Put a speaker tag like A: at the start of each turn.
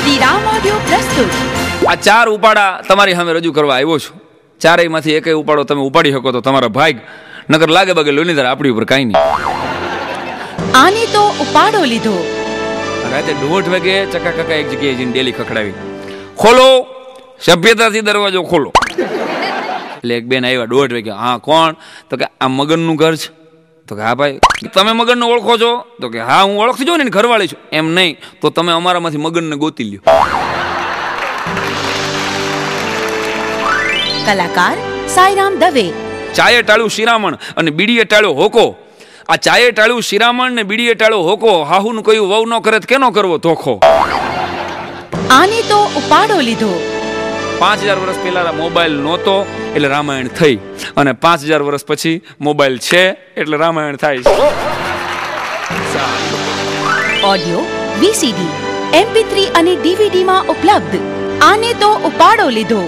A: Shri Ram audio પ્રસ્તુત.
B: આ 4 ઉપાડા તમારી સામે રજૂ કરવા આવ્યો છું. ચારેયમાંથી એકેય ઉપાડો તમે ઉપાડી શકો તો તમારા ભાગ, નકર લાગે બાગે લોહીની આપણી ઉપર કાંઈ નહીં.
A: આને તો ઉપાડો લીધો.
B: રાતે 1:30 વાગે ચકા કાકા એક જગ્યાએ જઈને ડેલી ખખડાવી, ખોલો, સભ્યતાથી દરવાજો ખોલો. એટલે એક બેન આવ્યા 1:30 વાગે. હા કોણ? તો કે આ મગનનું ઘર છે. તો કે હા ભાઈ. તમે મગનને ઓળખો છો? તો કે હા હું ઓળખી જાઉં ને, ઘરવાળી છું. એમ નહીં તો તમે અમારામાંથી મગનને ગોતી લ્યો.
A: કલાકાર સાઈરામ દવે.
B: ચાએ ટાળ્યું શિરામણ અને બીડીએ ટાળ્યો હોકો. આ ચાએ ટાળ્યું શિરામણ ને બીડીએ ટાળ્યો હોકો. હાહુનું કયું વહુ ન કરે કેનો કરવો ધોખો.
A: આને તો ઉપાડો લીધો.
B: 5000 વર્ષ પહેલા મોબાઈલ નહોતો એટલે રામાયણ થઈ, અને 5000 વર્ષ પછી મોબાઈલ છે એટલે રામાયણ થાય છે.
A: ઓડિયો, VCD, MP3 અને DVD માં ઉપલબ્ધ. આને તો ઉપાડો લીધો.